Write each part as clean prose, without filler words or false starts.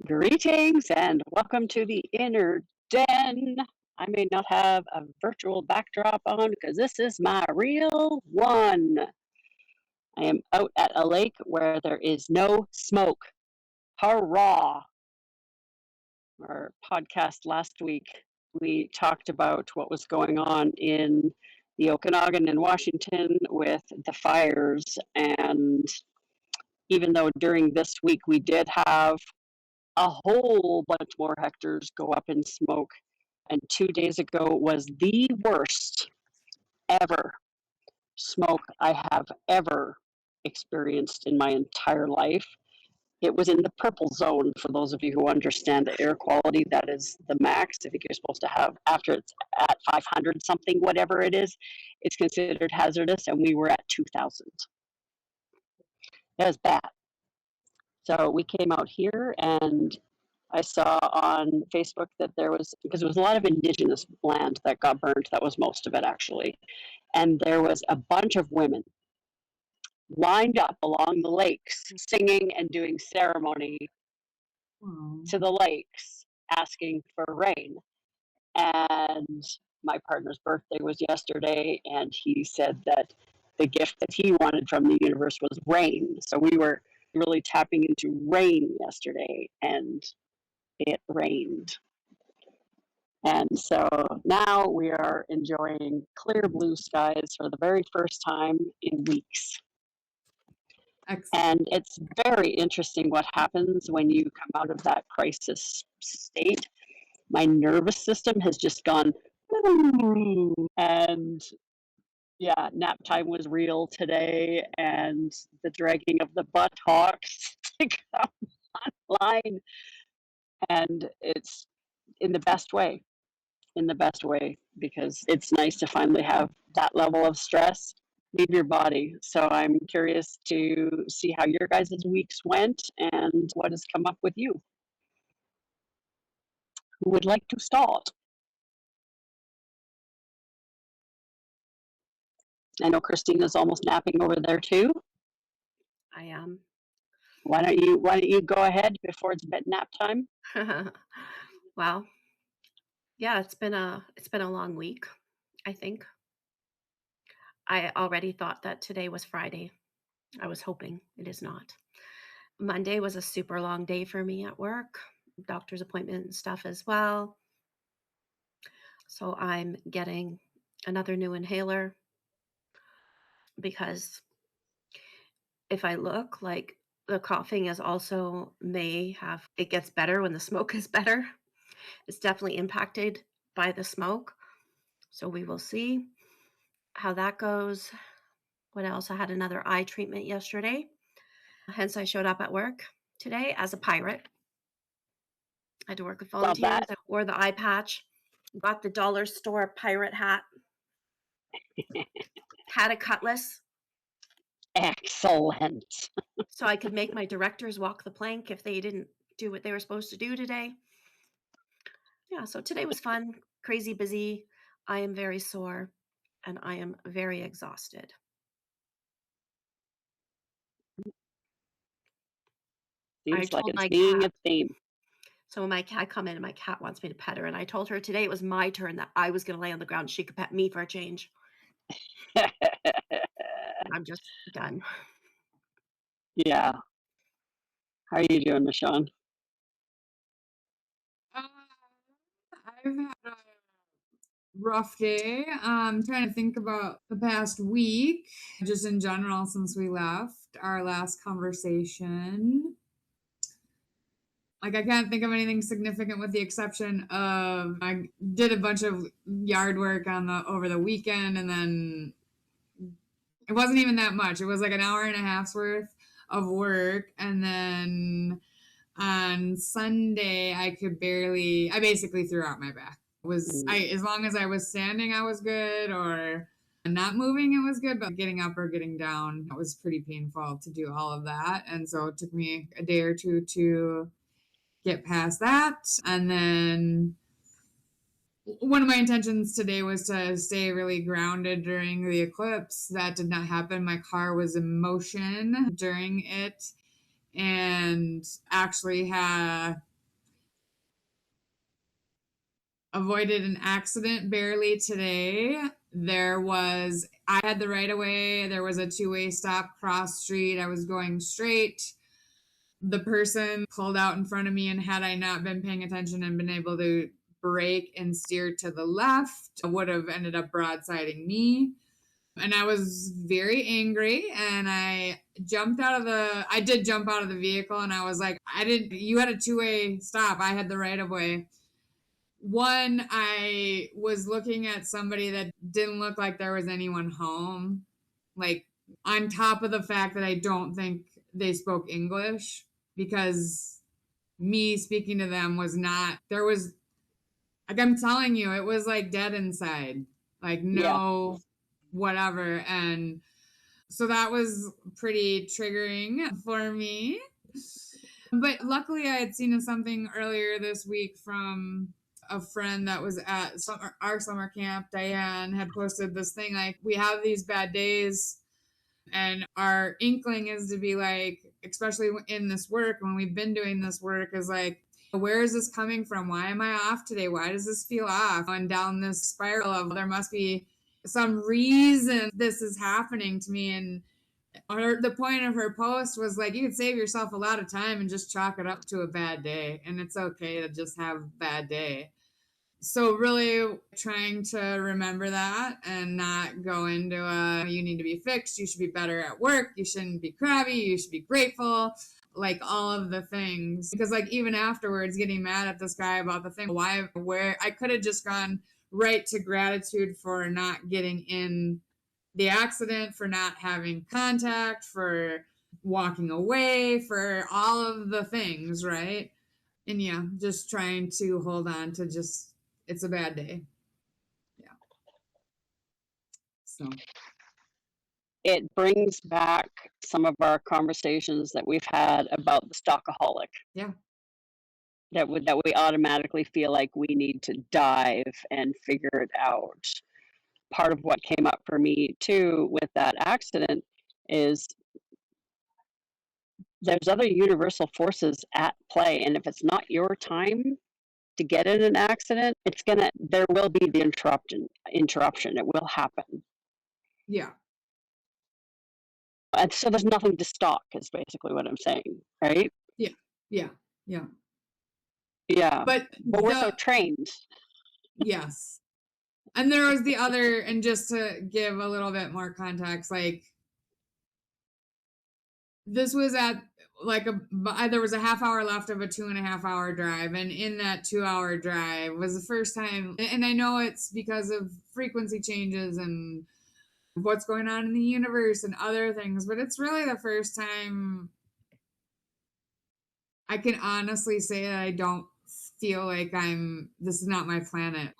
Greetings and welcome to the Inner Den. I may not have a virtual backdrop on because this is my real one. I am out at a lake where there is no smoke. Hurrah! Our podcast last week, we talked about what was going on in the Okanagan and Washington with the fires. And even though during this week we did have a whole bunch more hectares go up in smoke. And 2 days ago was the worst ever smoke I have ever experienced in my entire life. It was in the purple zone. For those of you who understand the air quality, that is the max. I think you're supposed to have, after it's at 500 something, whatever it is, it's considered hazardous, and we were at 2,000. It was bad. So we came out here, and I saw on Facebook that there was, because there was a lot of indigenous land that got burned, that was most of it actually. And there was a bunch of women lined up along the lakes singing and doing ceremony to the lakes asking for rain. And my partner's birthday was yesterday, and he said that the gift that he wanted from the universe was rain. So we were really tapping into rain yesterday, and it rained. And so now we are enjoying clear blue skies for the very first time in weeks. Excellent. And it's very interesting what happens when you come out of that crisis state. My nervous system has just gone, and yeah, nap time was real today, and the dragging of the buttocks to come online. And it's in the best way. Because it's nice to finally have that level of stress leave your body. So I'm curious to see how your guys' weeks went and what has come up with you. Who would like to start? I know Christina's almost napping over there too. I am. Why don't you go ahead before it's bed nap time? Well, yeah, it's been a long week, I think. I already thought that today was Friday. I was hoping it is not. Monday was a super long day for me at work, doctor's appointment and stuff as well. So I'm getting another new inhaler because if I look like the coughing is also it gets better when the smoke is better. It's definitely impacted by the smoke. So we will see how that goes. What else? I had another eye treatment yesterday. Hence, I showed up at work today as a pirate. I had to work with volunteers. I wore the eye patch, got the dollar store pirate hat, had a cutlass. Excellent. So I could make my directors walk the plank if they didn't do what they were supposed to do today. Yeah, so today was fun, crazy busy. I am very sore and I am very exhausted. Seems like it's being a theme. So when my cat come in and my cat wants me to pet her, and I told her today it was my turn that I was going to lay on the ground. She could pet me for a change. I'm just done. Yeah. How are you doing, Michonne? I've had a rough day. I'm trying to think about the past week, just in general, since we left our last conversation. Like, I can't think of anything significant with the exception of I did a bunch of yard work over the weekend, and then it wasn't even that much. It was like an hour and a half's worth of work, and then on Sunday I basically threw out my back. As long as I was standing, I was good, or not moving, it was good, but getting up or getting down, it was pretty painful to do all of that. And so it took me a day or two to get past that. And then one of my intentions today was to stay really grounded during the eclipse. That did not happen. My car was in motion during it. and actually avoided an accident barely today. I had the right of way. There was a two-way stop cross street. I was going straight. The person pulled out in front of me, and had I not been paying attention and been able to brake and steer to the left, I would have ended up broadsiding me. And I was very angry, and I did jump out of the vehicle, and I was like, you had a two-way stop. I had the right of way. One, I was looking at somebody that didn't look like there was anyone home. Like, on top of the fact that I don't think they spoke English, because me speaking to them was not, there was, like, I'm telling you, it was like dead inside. Like, Yeah. no, whatever. And so that was pretty triggering for me. But luckily, I had seen something earlier this week from a friend that was at our summer camp. Diane had posted this thing like, we have these bad days, and our inkling is to be like, especially in this work, when we've been doing this work, is like, where is this coming from? Why am I off today? Why does this feel off? And down this spiral of, there must be some reason this is happening to me. And the point of her post was like, you could save yourself a lot of time and just chalk it up to a bad day, and it's okay to just have a bad day. So really trying to remember that and not go into you need to be fixed, you should be better at work, you shouldn't be crabby, you should be grateful, like all of the things. Because like even afterwards, getting mad at this guy about the thing, where I could have just gone right to gratitude for not getting in the accident, for not having contact, for walking away, for all of the things, right? And yeah, just trying to hold on to just, it's a bad day. Yeah. So It brings back some of our conversations that we've had about the stockaholic. yeah. That we automatically feel like we need to dive and figure it out. Part of what came up for me too with that accident is there's other universal forces at play, and if it's not your time to get in an accident, there will be the interruption. It will happen. Yeah. And so there's nothing to stop is basically what I'm saying, right? Yeah. Yeah. Yeah. Yeah. But we're so trained. yes. And there was the other, and just to give a little bit more context, like this was at like there was a half hour left of a 2.5 hour drive, and in that 2 hour drive was the first time, and I know it's because of frequency changes and what's going on in the universe and other things, but it's really the first time I can honestly say that I don't feel like this is not my planet.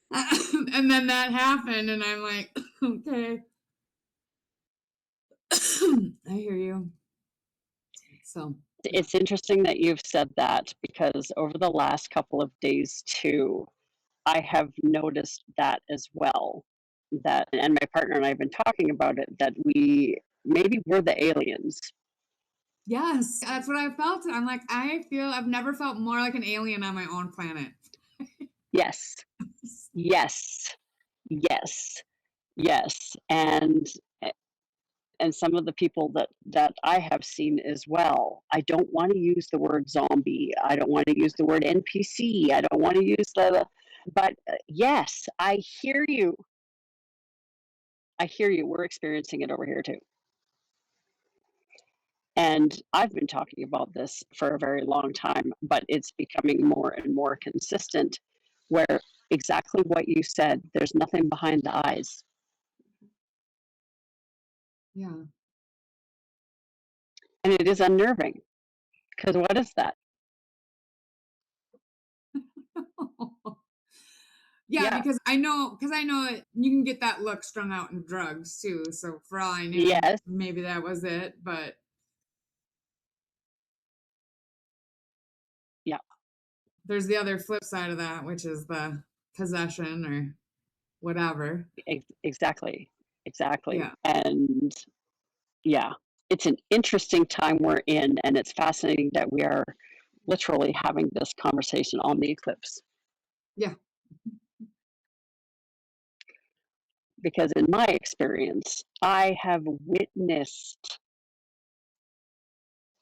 And then that happened, and I'm like, okay. I hear you. So It's interesting that you've said that, because over the last couple of days too, I have noticed that as well. And my partner and I have been talking about it, that maybe we're the aliens. yes, that's what I felt. I'm like, I've never felt more like an alien on my own planet. Yes, yes, yes, yes. And some of the people that I have seen as well, I don't want to use the word zombie. I don't want to use the word NPC. I don't want to use but yes, I hear you. I hear you. We're experiencing it over here too. And I've been talking about this for a very long time, but it's becoming more and more consistent, where exactly what you said, there's nothing behind the eyes. Yeah. And it is unnerving, because what is that? Yeah, Yeah. because I know that you can get that look strung out in drugs too. So for all I knew, Yes. maybe that was it. But Yeah. there's the other flip side of that, which is the possession or whatever. Exactly. Exactly. Yeah. And yeah, it's an interesting time we're in, and it's fascinating that we are literally having this conversation on the eclipse. Yeah. Because in my experience, I have witnessed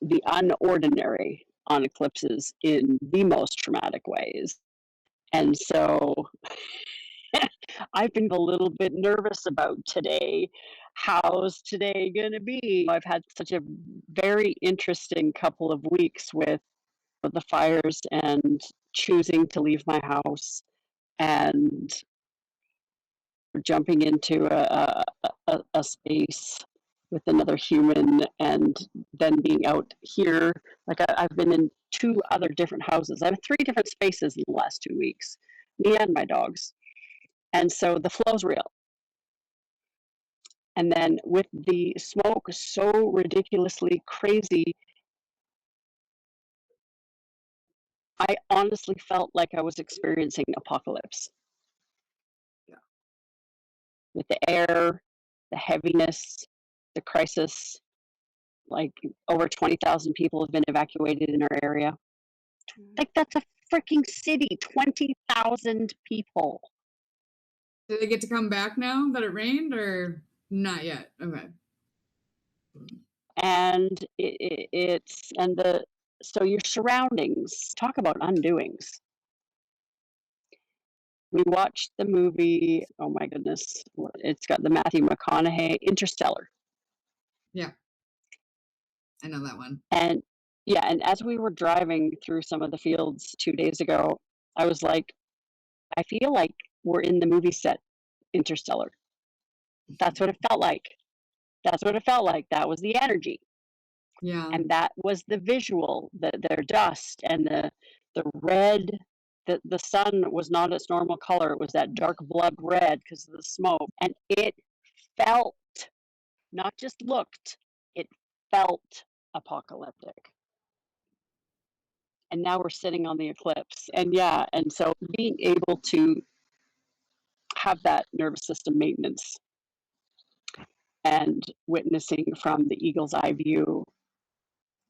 the unordinary on eclipses in the most traumatic ways. And so I've been a little bit nervous about today. How's today going to be? I've had such a very interesting couple of weeks with the fires and choosing to leave my house and jumping into a space with another human and then being out here. Like I've been in two other different houses. I have three different spaces in the last 2 weeks, me and my dogs. And so the flow's real. And then with the smoke so ridiculously crazy, I honestly felt like I was experiencing apocalypse Yeah. with the air, the heaviness, the crisis. Like over 20,000 people have been evacuated in our area. Mm. Like that's a freaking city, 20,000 people. Do they get to come back now that it rained or not yet? Okay. And it's, and the, so your surroundings, talk about undoings. We watched the movie, oh my goodness, it's got the Matthew McConaughey Interstellar. Yeah. I know that one. And yeah, and as we were driving through some of the fields 2 days ago, I was like, I feel like we're in the movie set Interstellar. That's what it felt like. That's what it felt like. That was the energy. Yeah. And that was the visual, their dust and the red. The sun was not its normal color. It was that dark blood red because of the smoke. And it felt, not just looked, it felt apocalyptic. And now we're sitting on the eclipse. And yeah, and so being able to have that nervous system maintenance and witnessing from the eagle's eye view,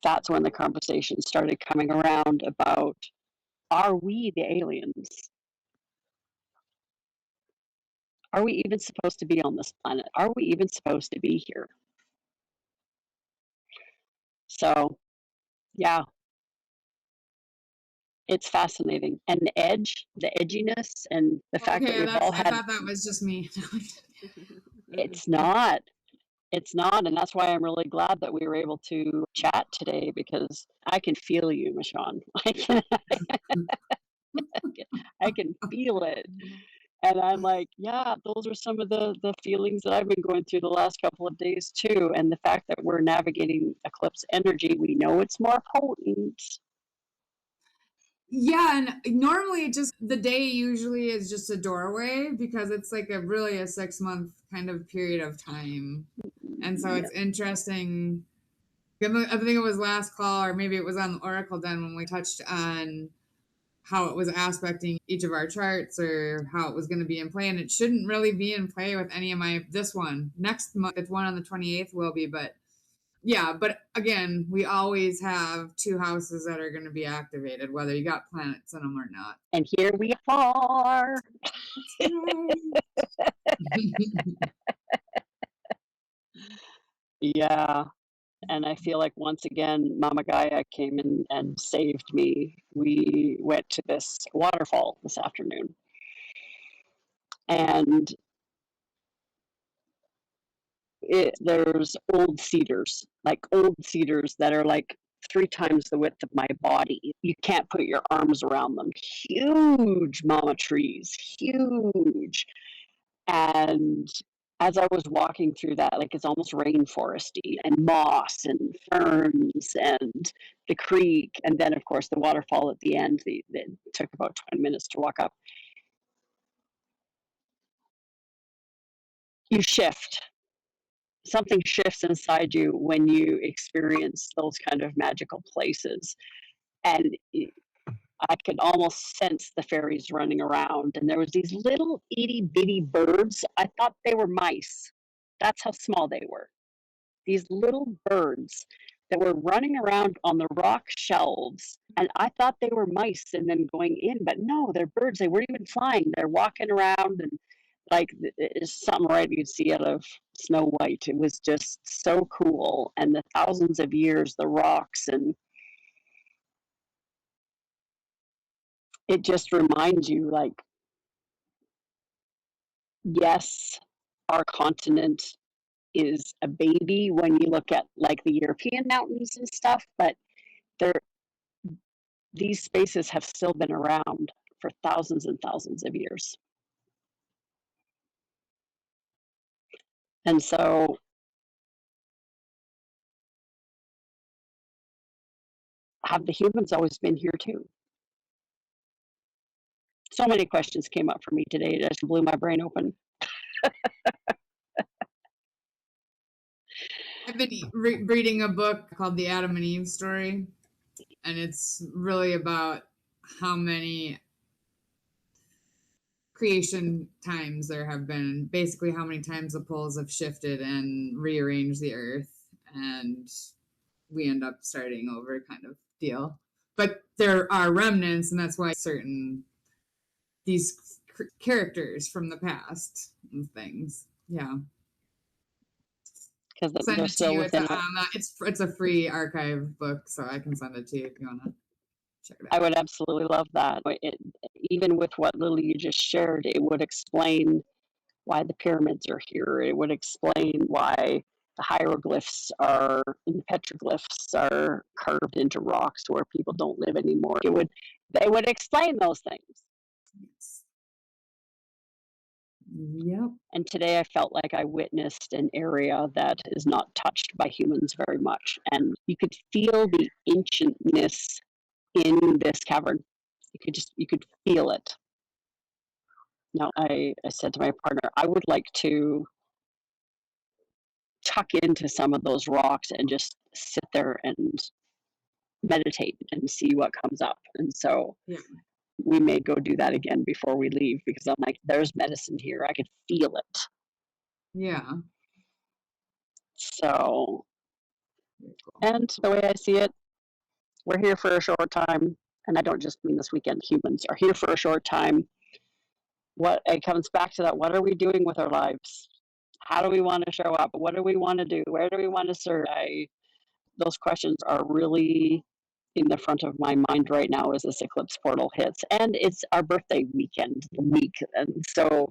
that's when the conversation started coming around about, are we the aliens? Are we even supposed to be on this planet? Are we even supposed to be here? So, yeah, it's fascinating. And the edge, the edginess, and the fact that Okay, we've all I had, thought that was just me. it's not. It's not, and that's why I'm really glad that we were able to chat today because I can feel you, Michonne. I can feel it. And I'm like, yeah, those are some of the feelings that I've been going through the last couple of days too. And the fact that we're navigating eclipse energy, we know it's more potent. Yeah, and normally just the day usually is just a doorway because it's like a really a 6 month kind of period of time. And so Yeah. it's interesting. I think it was last call, or maybe it was on the Oracle Den when we touched on how it was aspecting each of our charts or how it was going to be in play. And it shouldn't really be in play with any of this one. Next month, it's one on the 28th will be, but yeah, but again, we always have two houses that are going to be activated, whether you got planets in them or not. And here we are. That's right. Yeah. And I feel like once again, Mama Gaia came in and saved me. We went to this waterfall this afternoon. And there's old cedars that are like 3 times the width of my body. You can't put your arms around them. Huge mama trees, huge. And as I was walking through that, like it's almost rainforesty and moss and ferns and the creek, and then of course the waterfall at the end. That took about 20 minutes to walk up. You shift. Something shifts inside you when you experience those kind of magical places. And I could almost sense the fairies running around. And there was these little itty bitty birds. I thought they were mice. That's how small they were. these little birds that were running around on the rock shelves. And I thought they were mice and then going in, but no, they're birds. They weren't even flying. They're walking around and like it's something right you'd see out of Snow White. It was just so cool. And the thousands of years, the rocks, and it just reminds you like, yes, our continent is a baby when you look at like the European mountains and stuff, but they're these spaces have still been around for thousands and thousands of years. And so have the humans always been here too? So many questions came up for me today. It just blew my brain open. I've been reading a book called The Adam and Eve Story, and it's really about how many creation times there have been, basically how many times the poles have shifted and rearranged the earth, and we end up starting over kind of deal. But there are remnants, and that's why certain these characters from the past and things. Yeah. Because Send they're it to still you. within It's a free archive book, so I can send it to you if you want to check it I out. would absolutely love that. Even with what Lily you just shared, it would explain why the pyramids are here. It would explain why the hieroglyphs are and the petroglyphs are carved into rocks where people don't live anymore. They would explain those things. Yes. Yep. And today I felt like I witnessed an area that is not touched by humans very much. And you could feel the ancientness in this cavern. You could feel it. Now I said to my partner, I would like to tuck into some of those rocks and just sit there and meditate and see what comes up. And so Yeah. we may go do that again before we leave because I'm like, there's medicine here. I could feel it. Yeah. So, Cool. and the way I see it, we're here for a short time. And I don't just mean this weekend, humans are here for a short time. What it comes back to that, what are we doing with our lives? How do we want to show up? What do we want to do? Where do we want to serve? Those questions are really in the front of my mind right now as this eclipse portal hits. And it's our birthday weekend, the week. And so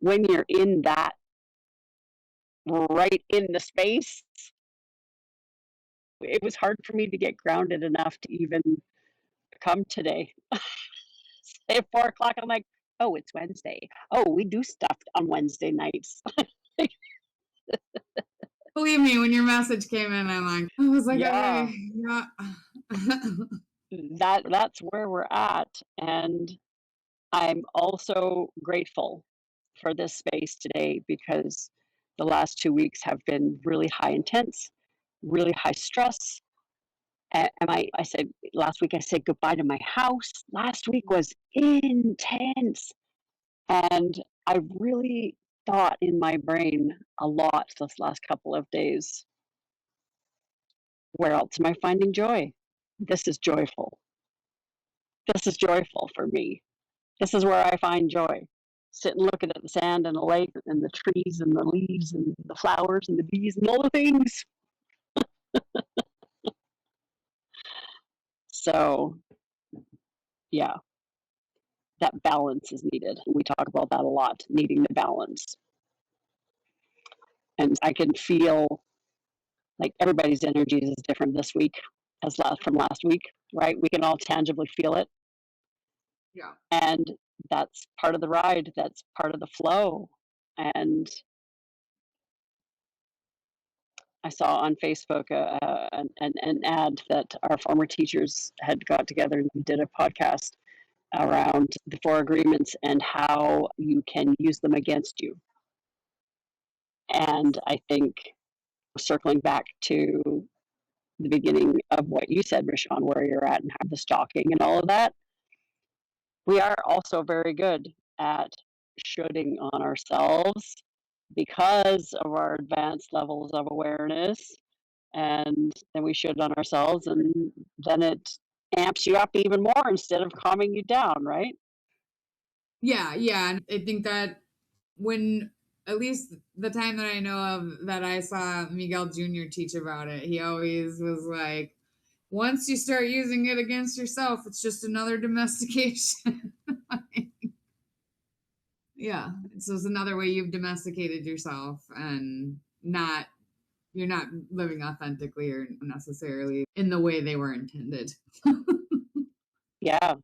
when you're in that right in the space, it was hard for me to get grounded enough to even come today. At 4 o'clock, I'm like, oh, it's Wednesday. Oh, we do stuff on Wednesday nights. Believe me, when your message came in, I was like, Yeah. okay, yeah. That's where we're at. And I'm also grateful for this space today because the last 2 weeks have been really high intense, really high stress. And I said last week, I said goodbye to my house. Last week was intense. And I really thought in my brain a lot this last couple of days, where else am I finding joy? This is joyful. This is joyful for me. This is where I find joy. Sitting looking at the sand and the lake and the trees and the leaves and the flowers and the bees and all the things. So, yeah, that balance is needed. We talk about that a lot, needing the balance. And I can feel like everybody's energy is different this week as from last week, right? We can all tangibly feel it. Yeah. And that's part of the ride, that's part of the flow. And I saw on Facebook an ad that our former teachers had got together and did a podcast around the four agreements and how you can use them against you. And I think circling back to the beginning of what you said, Rashawn, where you're at and how the stalking and all of that, we are also very good at shoulding on ourselves because of our advanced levels of awareness, and then we should on ourselves, and then it amps you up even more instead of calming you down, right? Yeah, yeah. And I think that when, at least the time that I know of that I saw Miguel Jr. teach about it, he always was like, once you start using it against yourself, it's just another domestication. Yeah, it's just another way you've domesticated yourself, and not you're not living authentically or necessarily in the way they were intended. Yeah,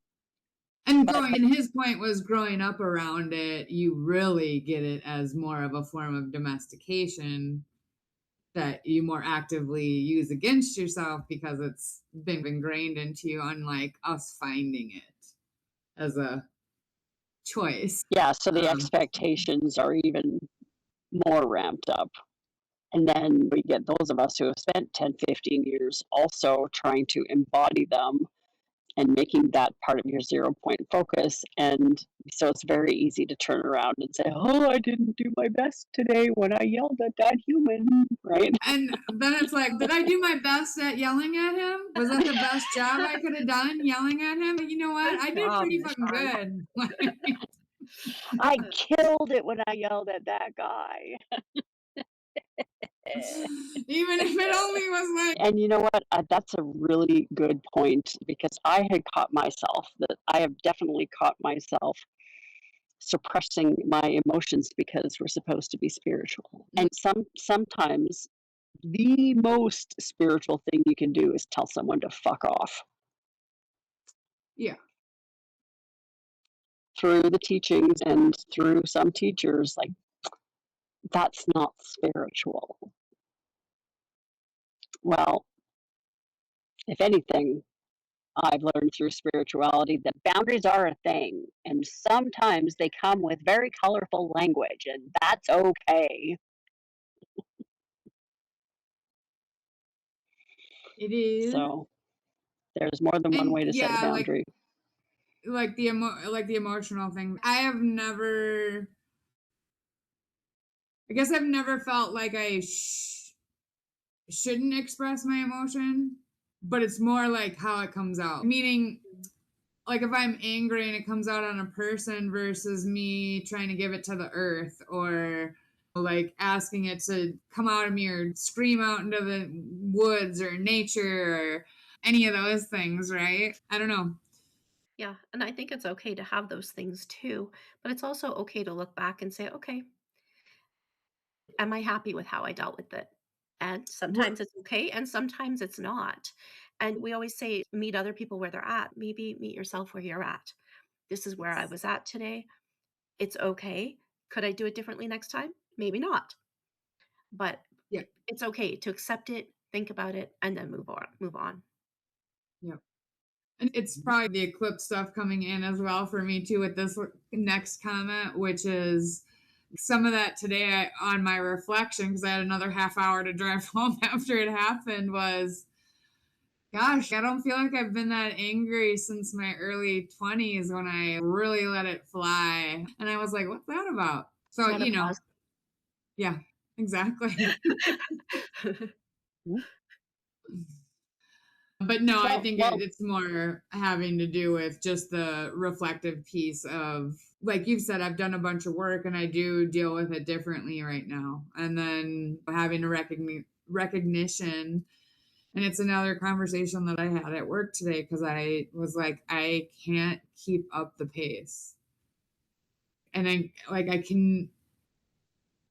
And but growing, and his point was growing up around it, you really get it as more of a form of domestication that you more actively use against yourself because it's been ingrained into you, unlike us finding it as a choice. yeah, so the Um, expectations are even more ramped up. And then we get those of us who have spent 10, 15 years also trying to embody them and making that part of your 0 point focus. And so it's very easy to turn around and say, oh, I didn't do my best today when I yelled at that human, right? and then it's like, did I do my best at yelling at him? Was that the best job I could have done yelling at him? You know what? I Good did job, pretty Miss fucking Dawn. good. I killed it when I yelled at that guy. Even if it only was like, And you know what? That's a really good point because I had caught myself that I have definitely caught myself suppressing my emotions because we're supposed to be spiritual. And sometimes the most spiritual thing you can do is tell someone to fuck off. yeah, Through the teachings and through some teachers, like that's not spiritual. Well, if anything, I've learned through spirituality that boundaries are a thing, and sometimes they come with very colorful language, and that's okay. it is. So there's more than one And way to set a yeah, boundary. like the emotional thing. I have never, I guess I've never felt like I shouldn't express my emotion, but it's more like how it comes out. Meaning, like if I'm angry and it comes out on a person versus me trying to give it to the earth, or like asking it to come out of me or scream out into the woods or nature or any of those things, right? I don't know. Yeah, and I think it's okay to have those things too, but it's also okay to look back and say, okay, am I happy with how I dealt with it? And We're, sometimes it's okay, and sometimes it's not. And we always say, meet other people where they're at. Maybe meet yourself where you're at. This is where I was at today. It's okay. Could I do it differently next time? Maybe not. But yeah, it's okay to accept it, think about it, and then move on. Move on. yeah. And it's probably the eclipse stuff coming in as well for me too with this next comment, which is some of that today on my reflection, because I had another half hour to drive home after it happened, was gosh, I don't feel like I've been that angry since my early 20s when I really let it fly. And I was like, what's that about? So, Menopause. yeah, exactly. Mhm. But no, I think Well, it's more having to do with just the reflective piece of, like you've said, I've done a bunch of work and I do deal with it differently right now. And then having a recognition. And it's another conversation that I had at work today because I was like, I can't keep up the pace. And I can,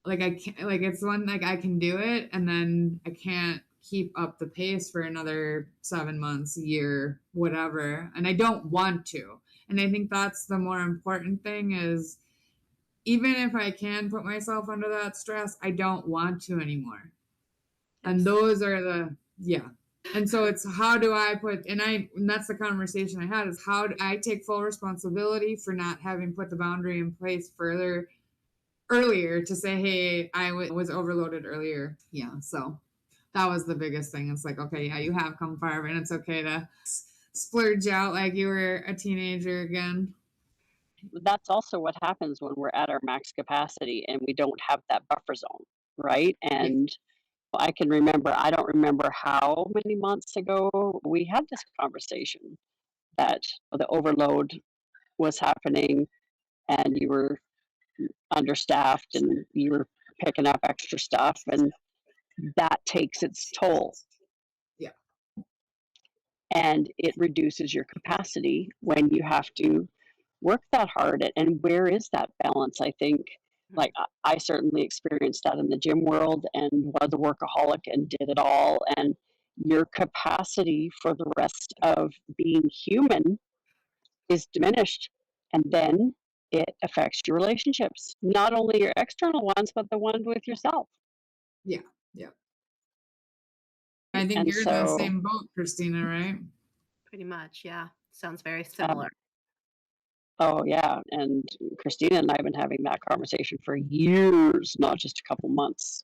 I can't, like, it's one, like, I can do it. And then I can't keep up the pace for another 7 months, a year, whatever. And I don't want to. And I think that's the more important thing is even if I can put myself under that stress, I don't want to anymore. And Yes. those are yeah. And so it's how do I put, and that's the conversation I had is how do I take full responsibility for not having put the boundary in place earlier to say, hey, was overloaded earlier. Yeah. So that was the biggest thing. It's like, okay, yeah, you have come far, and it's okay to splurge out like you were a teenager again. that's also what happens when we're at our max capacity and we don't have that buffer zone, right? Yeah. And I can remember, I don't remember how many months ago we had this conversation that the overload was happening and you were understaffed and you were picking up extra stuff, and that takes its toll Yeah. and it reduces your capacity when you have to work that hard. And where is that balance? I think, like, I certainly experienced that in the gym world and was a workaholic and did it all, and your capacity for the rest of being human is diminished, and then it affects your relationships, not only your external ones but the ones with yourself. Yeah. Yeah. I think And you're in the so, same boat, Christina, right? Pretty much, yeah. Sounds very um, similar. oh yeah, and Christina and I have been having that conversation for years, not just a couple months.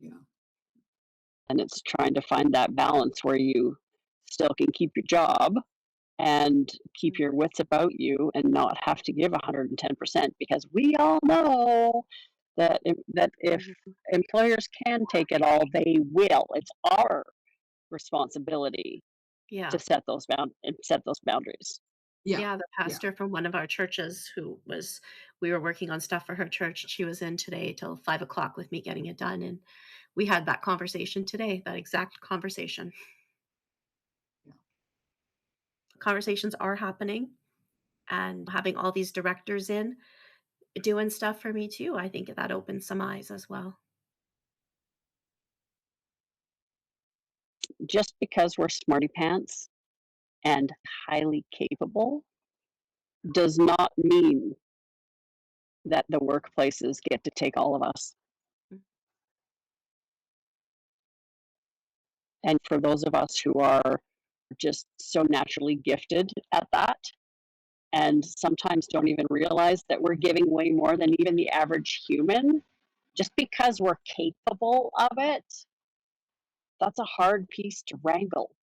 Yeah. And it's trying to find that balance where you still can keep your job and keep Mm. your wits about you and not have to give 110%, because we all know that if Mhm. employers can take it all, they will. It's our responsibility to Yeah. set those boundaries. Yeah. Yeah, the Yeah. pastor from one of our churches who was we were working on stuff for her church. She was in today till 5 o'clock with me getting it done. And we had that conversation today, that exact conversation. Yeah. Conversations are happening and having all these directors in doing stuff for me too. I think that opens some eyes as well. Just because we're smarty pants and highly capable does not mean that the workplaces get to take all of us. Mm. And for those of us who are just so naturally gifted at that, and sometimes don't even realize that we're giving way more than even the average human, just because we're capable of it, that's a hard piece to wrangle.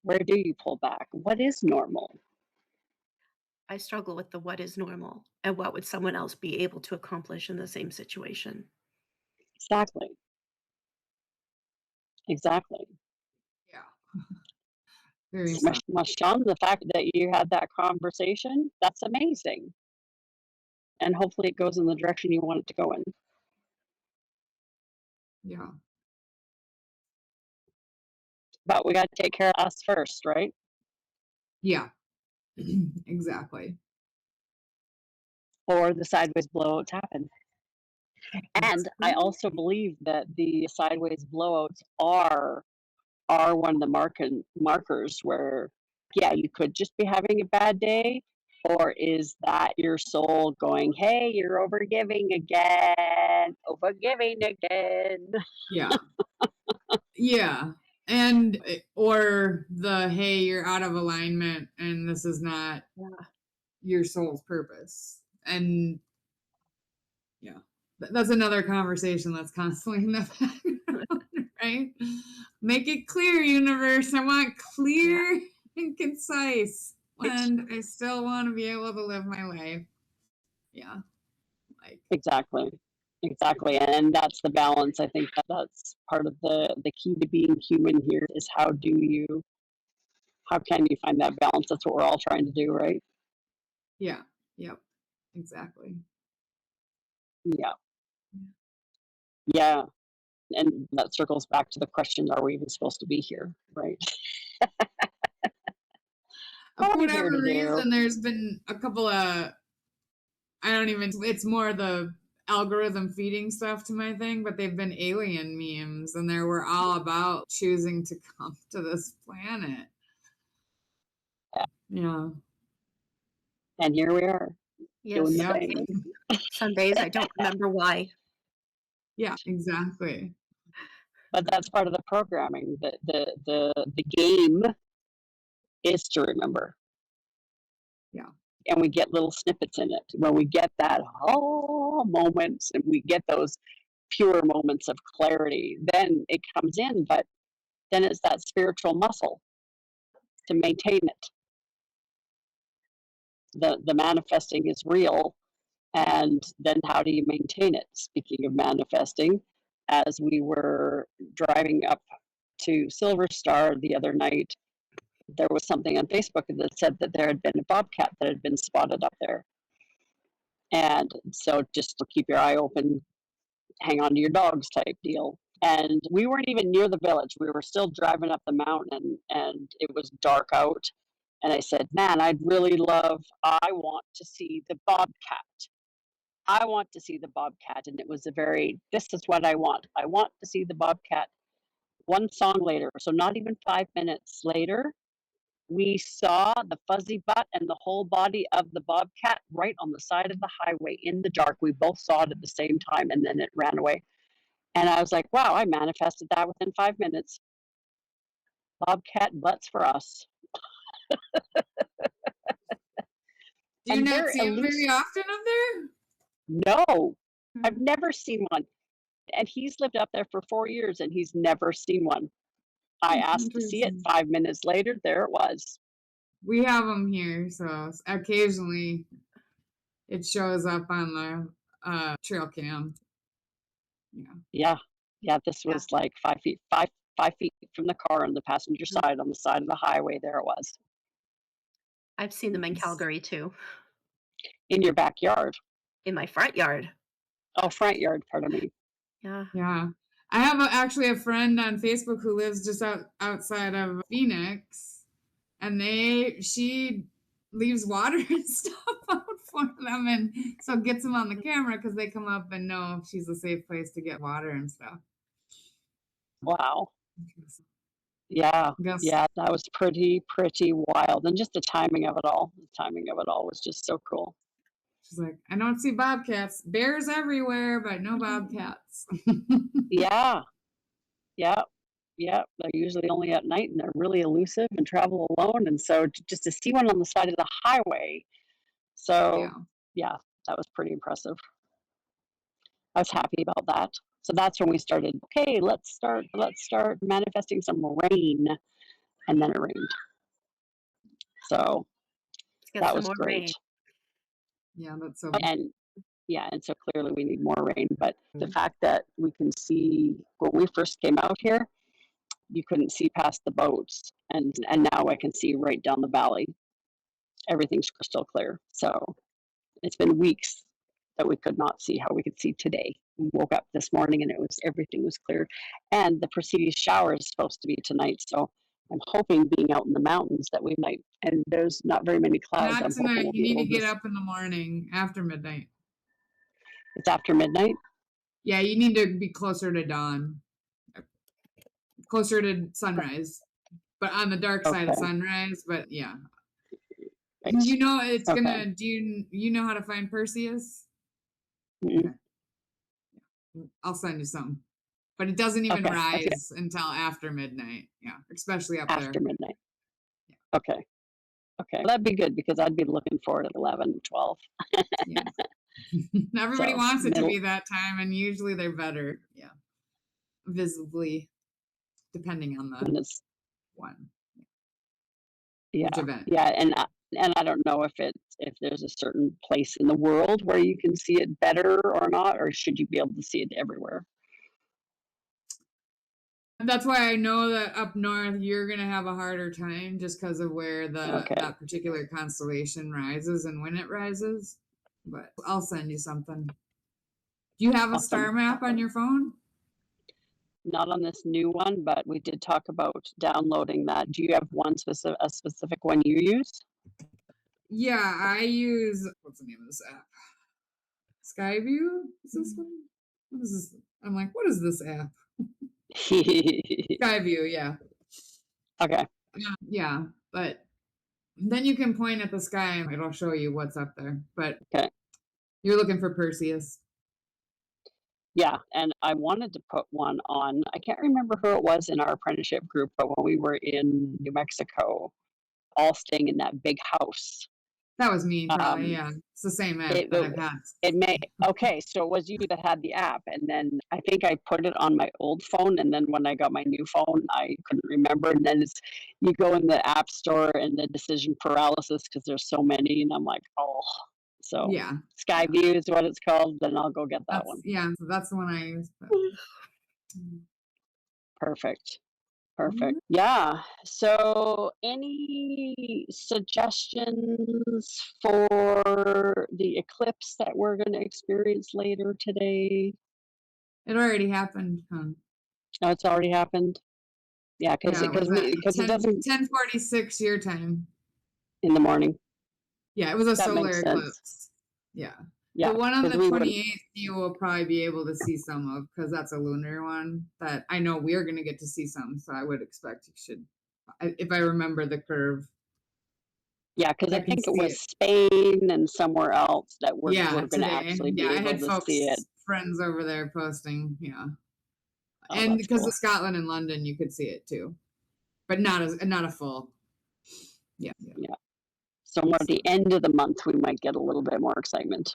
Where do you pull back? What is normal? I struggle with the what is normal and what would someone else be able to accomplish in the same situation. Exactly. Exactly. Yeah. Very So, sad. Sean, the fact that you had that conversation, that's amazing. And hopefully it goes in the direction you want it to go in. Yeah. But we got to take care of us first, right? Yeah. Exactly. Or the sideways blowouts happen. That's And I true. also believe that the sideways blowouts are one of the markers where, yeah, you could just be having a bad day, or is that your soul going, "Hey, you're overgiving again." Yeah. Yeah. And or the hey, you're out of alignment and this is not Yeah. your soul's purpose. And yeah. That's another conversation that's constantly in the background, right? Make it clear, universe. I want Yeah. clear and concise. It's And I still want to be able to live my life. Yeah. Like, exactly, exactly, and that's the balance. I think that's part of the key to being human here is how can you find that balance? That's what we're all trying to do, right? yeah. Yep. Exactly. Yeah, yeah, and that circles back to the question: are we even supposed to be here, right? For What are we whatever here to do? reason, there's been a couple of, I don't even, it's more the algorithm feeding stuff to my thing, but they've been alien memes and they were all about choosing to come to this planet. Yeah. Yeah. And here we are doing the Yes. Yep. thing. Some days I don't remember why. Yeah, exactly. But that's part of the programming. The game is to remember, Yeah. and we get little snippets in it. When we get that oh moments, and we get those pure moments of clarity, then it comes in. But then it's that spiritual muscle to maintain it. the manifesting is real, and then how do you maintain it? Speaking of manifesting, as we were driving up to Silver Star the other night, there was something on Facebook that said that there had been a bobcat that had been spotted up there. And so just to keep your eye open, hang on to your dogs type deal. And we weren't even near the village. We were still driving up the mountain and it was dark out. And I said, man, I want to see the bobcat. I want to see the bobcat. And it was this is what I want. I want to see the bobcat. One song later, so not even 5 minutes later, we saw the fuzzy butt and the whole body of the bobcat right on the side of the highway in the dark. We both saw it at the same time and then it ran away. And I was like, wow, I manifested that within 5 minutes. Bobcat butts for us. Do you And not they're see them very elusive. often up there? No, I've Hmm. never seen one. And he's lived up there for 4 years and he's never seen one. I asked to see it. Interesting. 5 minutes later, there it was. We have them here, so occasionally it shows up on the trail cam. Yeah. Yeah. Yeah. This Yeah. was like 5 feet, 5 feet from the car on the passenger Mhm. side, on the side of the highway. There it was. I've seen them in Nice. Calgary too, In your backyard. in my front yard. Oh, front yard, pardon me. Yeah. Yeah. I have actually a friend on Facebook who lives just outside of Phoenix, and she leaves water and stuff out for them, and so gets them on the camera because they come up and know she's a safe place to get water and stuff. Wow. Yeah. Guess Yeah. That was pretty wild. And just the timing of it all. The timing of it all was just so cool. she's like, I don't see bobcats, bears everywhere, but no bobcats. Yeah. Yeah. Yeah. They're usually only at night and they're really elusive and travel alone. And so just to see one on the side of the highway. So, Yeah. yeah, that was pretty impressive. I was happy about that. So that's when we started, okay, let's start manifesting some rain. And then it rained. So Let's get that some was more great. rain. Yeah, that's so And yeah, and so clearly we need more rain. But the Mm. fact that we can see when we first came out here, you couldn't see past the boats. And now I can see right down the valley. Everything's crystal clear. So it's been weeks that we could not see how we could see today. We woke up this morning and everything was clear. And the preceding shower is supposed to be tonight. So I'm hoping being out in the mountains that we might, and there's not very many clouds. not I'm hoping tonight. we'll You be need able to to. get up in the morning after midnight. It's after midnight. Yeah, you need to be closer to dawn, closer to sunrise, but on the dark side of Okay. sunrise. But yeah, Right. you know it's Okay. gonna. Do you know how to find Perseus? Mm-mm. Okay, I'll send you some. But it doesn't even Okay. Okay. rise until after midnight. Yeah, especially up After there. midnight. Okay. Okay. Well, that'd be good because I'd be looking for it at 11, 12. Yeah. Everybody So wants it to middle. be that time, and usually they're better. Yeah, visibly, depending on the And it's one, which yeah, event. yeah, and I don't know if there's a certain place in the world where you can see it better or not, or should you be able to see it everywhere? That's why I know that up north you're gonna have a harder time just because of where Okay, that particular constellation rises and when it rises. But I'll send you something. Do you have a awesome. star map on your phone? Not on this new one, but we did talk about downloading that. Do you have a specific one you use? Yeah, I use what's the name of this app? Skyview? Is this one? What is this? I'm like, what is this app? Skyview, yeah. Okay, Yeah, but then you can point at the sky and it'll show you what's up there. But okay. you're looking for Perseus. Yeah, and I wanted to put one on. I can't remember who it was in our apprenticeship group, but when we were in New Mexico, all staying in that big house. That was me, probably. Um, Yeah, it's the same app it, that it I've had. it may okay, so it was you that had the app, and then I think I put it on my old phone, and then when I got my new phone, I couldn't remember, and then it's you go in the app store and the decision paralysis because there's so many, and I'm like, "Oh." So, Yeah, yeah. Skyview is what it's called, then I'll go get that one. So that's the one I use. But, mm. Perfect. Mhm. Perfect. Yeah. So, any suggestions for the eclipse that we're going to experience later today? It already happened. Oh, it's already happened. Yeah, because Yeah, it because was at because it 10 doesn't 10:46 your time. in the morning. Yeah, it was a That makes solar sense. eclipse. Yeah. The Yeah, one on because the we wouldn't. 28th, you will probably be able to see some of because that's a lunar one that I know we're going to get to see some. So I would expect you should, if I remember the curve, Yeah, because I I can think it see was it. Spain and somewhere else that we're Yeah, going to today. actually Yeah, be I able had to see it. folks, friends over there posting. Yeah. Oh, And that's because of cool. Scotland and London, you could see it too, but not a full. Yeah. Yeah. Yeah. So, at So, the end of the month, we might get a little bit more excitement.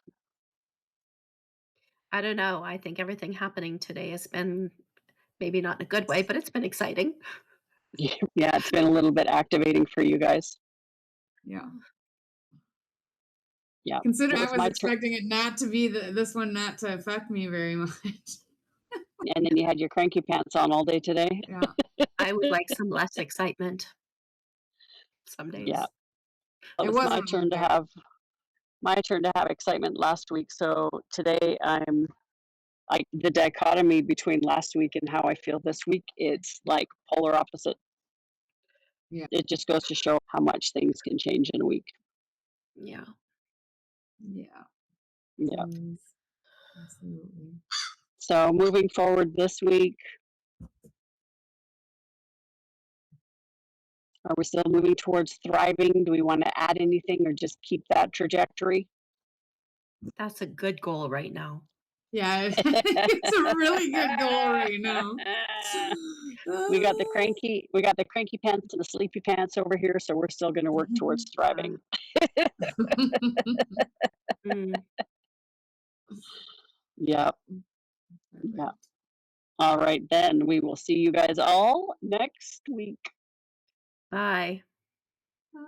I don't know. I think everything happening today has been maybe not in a good way, but it's been exciting. Yeah, it's been a little bit activating for you guys. yeah. Yeah. Considering Well, I it's was my turn. expecting it not to be this one not to affect me very much. And then you had your cranky pants on all day today. Yeah. I would like some less excitement some Yeah. days. It It was wasn't a good day. my turn to have excitement last week. So today I'm like the dichotomy between last week and how I feel this week, it's like polar opposite. Yeah. It just goes to show how much things can change in a week. Yeah. Yeah. Yeah. Yes, absolutely. So moving forward this week, are we still moving towards thriving? Do we want to add anything or just keep that trajectory? That's a good goal right now. Yeah, it's a really good goal right now. We got the cranky pants and the sleepy pants over here, so we're still going to work towards Yeah. thriving. Mm, Yeah, yeah. Perfect. All right, then we will see you guys all next week. bye. Bye.